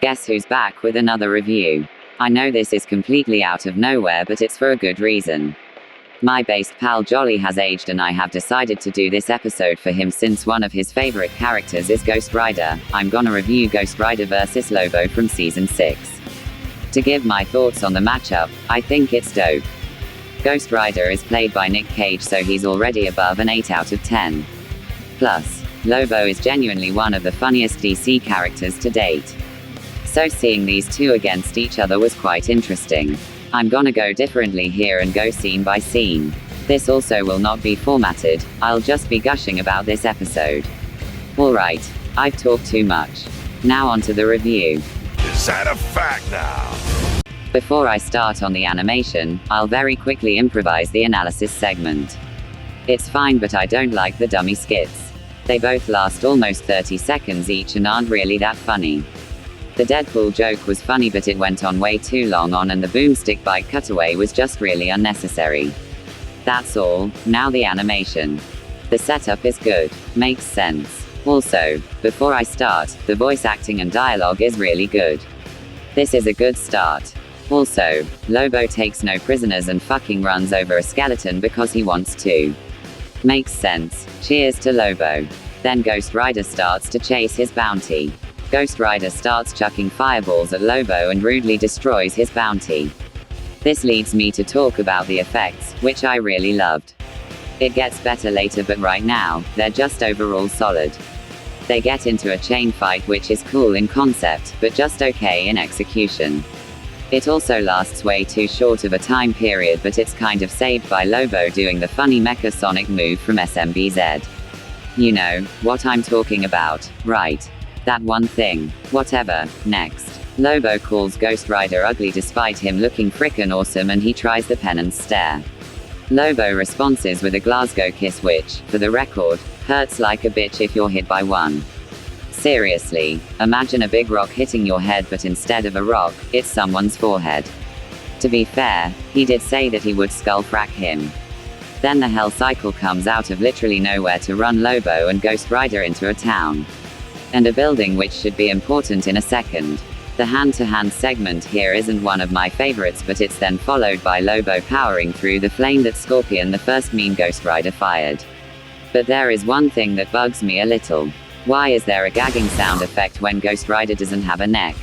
Guess who's back with another review? I know this is completely out of nowhere, but it's for a good reason. My best pal Jolly has aged, and I have decided to do this episode for him since one of his favorite characters is Ghost Rider. I'm gonna review Ghost Rider vs Lobo from Season 6. To give my thoughts on the matchup, I think it's dope. Ghost Rider is played by Nick Cage, so he's already above an 8 out of 10. Plus, Lobo is genuinely one of the funniest DC characters to date. So seeing these two against each other was quite interesting. I'm gonna go differently here and go scene by scene. This also will not be formatted, I'll just be gushing about this episode. Alright, I've talked too much. Now onto the review. Is that a fact now? Before I start on the animation, I'll very quickly improvise the analysis segment. It's fine, but I don't like the dummy skits. They both last almost 30 seconds each and aren't really that funny. The Deadpool joke was funny, but it went on way too long and the boomstick bike cutaway was just really unnecessary. That's all. Now the animation. The setup is good. Makes sense. Also, before I start, the voice acting and dialogue is really good. This is a good start. Also, Lobo takes no prisoners and fucking runs over a skeleton because he wants to. Makes sense. Cheers to Lobo. Then Ghost Rider starts to chase his bounty. Ghost Rider starts chucking fireballs at Lobo and rudely destroys his bounty. This leads me to talk about the effects, which I really loved. It gets better later, but right now, they're just overall solid. They get into a chain fight, which is cool in concept, but just okay in execution. It also lasts way too short of a time period, but it's kind of saved by Lobo doing the funny Mecha Sonic move from SMBZ. You know what I'm talking about, right? That one thing. Whatever. Next. Lobo calls Ghost Rider ugly despite him looking frickin' awesome, and he tries the penance stare. Lobo responds with a Glasgow kiss, which, for the record, hurts like a bitch if you're hit by one. Seriously, imagine a big rock hitting your head, but instead of a rock, it's someone's forehead. To be fair, he did say that he would skull frack him. Then the hell cycle comes out of literally nowhere to run Lobo and Ghost Rider into a town. And a building, which should be important in a second. The hand-to-hand segment here isn't one of my favorites, but it's then followed by Lobo powering through the flame that Scorpion, the first mean Ghost Rider, fired. But there is one thing that bugs me a little. Why is there a gagging sound effect when Ghost Rider doesn't have a neck?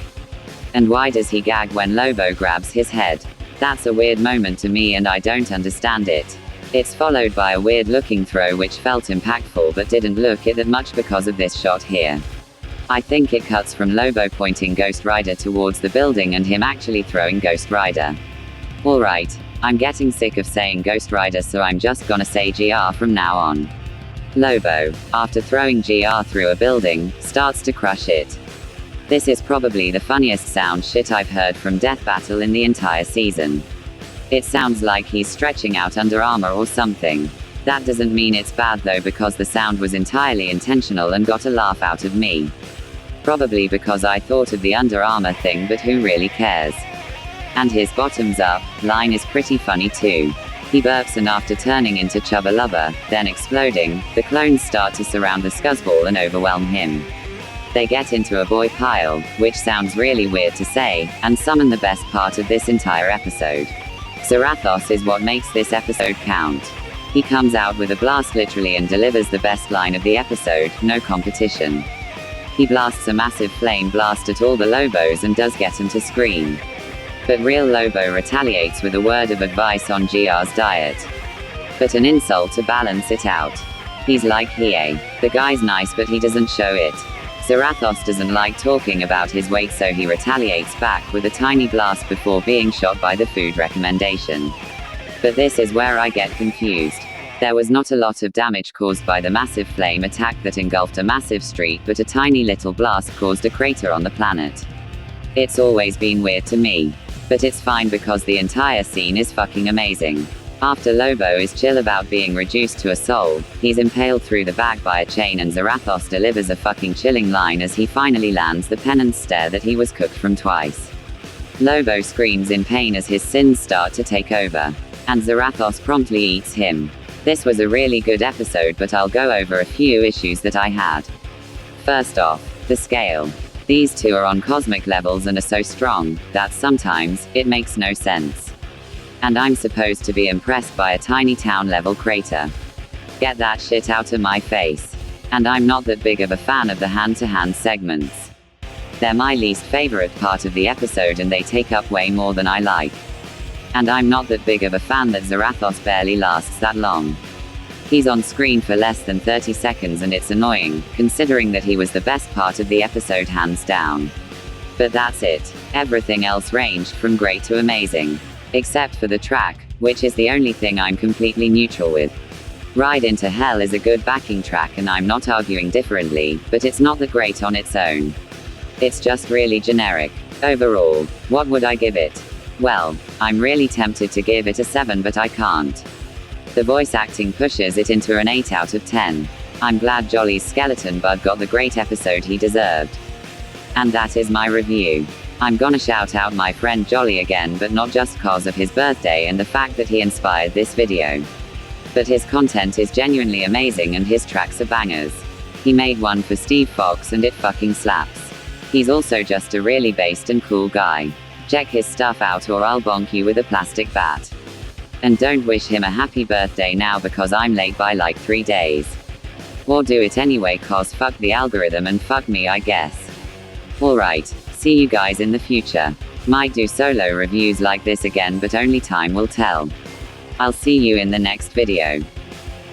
And why does he gag when Lobo grabs his head? That's a weird moment to me and I don't understand it. It's followed by a weird looking throw which felt impactful but didn't look it that much because of this shot here. I think it cuts from Lobo pointing Ghost Rider towards the building and him actually throwing Ghost Rider. Alright, I'm getting sick of saying Ghost Rider, so I'm just gonna say GR from now on. Lobo, after throwing GR through a building, starts to crush it. This is probably the funniest sound shit I've heard from Death Battle in the entire season. It sounds like he's stretching out Under Armour or something. That doesn't mean it's bad though, because the sound was entirely intentional and got a laugh out of me. Probably because I thought of the Under Armour thing, but who really cares? And his bottoms up line is pretty funny too. He burps, and after turning into Chubba Lubba, then exploding, the clones start to surround the scuzzball and overwhelm him. They get into a boy pile, which sounds really weird to say, and summon the best part of this entire episode. Zarathos is what makes this episode count. He comes out with a blast literally and delivers the best line of the episode, no competition. He blasts a massive flame blast at all the Lobos and does get them to scream. But real Lobo retaliates with a word of advice on GR's diet. But an insult to balance it out. He's like, "Hey, the guy's nice but he doesn't show it." Zarathos doesn't like talking about his weight, so he retaliates back with a tiny blast before being shot by the food recommendation. But this is where I get confused. There was not a lot of damage caused by the massive flame attack that engulfed a massive street, but a tiny little blast caused a crater on the planet. It's always been weird to me. But it's fine because the entire scene is fucking amazing. After Lobo is chill about being reduced to a soul, he's impaled through the back by a chain, and Zarathos delivers a fucking chilling line as he finally lands the penance stare that he was cooked from twice. Lobo screams in pain as his sins start to take over. And Zarathos promptly eats him. This was a really good episode, but I'll go over a few issues that I had. First off, the scale. These two are on cosmic levels and are so strong, that sometimes, it makes no sense. And I'm supposed to be impressed by a tiny town level crater. Get that shit out of my face. And I'm not that big of a fan of the hand-to-hand segments. They're my least favorite part of the episode and they take up way more than I like. And I'm not that big of a fan that Zarathos barely lasts that long. He's on screen for less than 30 seconds and it's annoying, considering that he was the best part of the episode hands down. But that's it. Everything else ranged from great to amazing. Except for the track, which is the only thing I'm completely neutral with. Ride into Hell is a good backing track and I'm not arguing differently, but it's not that great on its own. It's just really generic. Overall, what would I give it? Well, I'm really tempted to give it a 7 but I can't. The voice acting pushes it into an 8 out of 10. I'm glad Jolly's skeleton bud got the great episode he deserved. And that is my review. I'm gonna shout out my friend Jolly again, but not just cause of his birthday and the fact that he inspired this video. But his content is genuinely amazing and his tracks are bangers. He made one for Steve Fox and it fucking slaps. He's also just a really based and cool guy. Check his stuff out or I'll bonk you with a plastic bat. And don't wish him a happy birthday now because I'm late by like 3 days. Or do it anyway cause fuck the algorithm and fuck me I guess. Alright, see you guys in the future. Might do solo reviews like this again but only time will tell. I'll see you in the next video.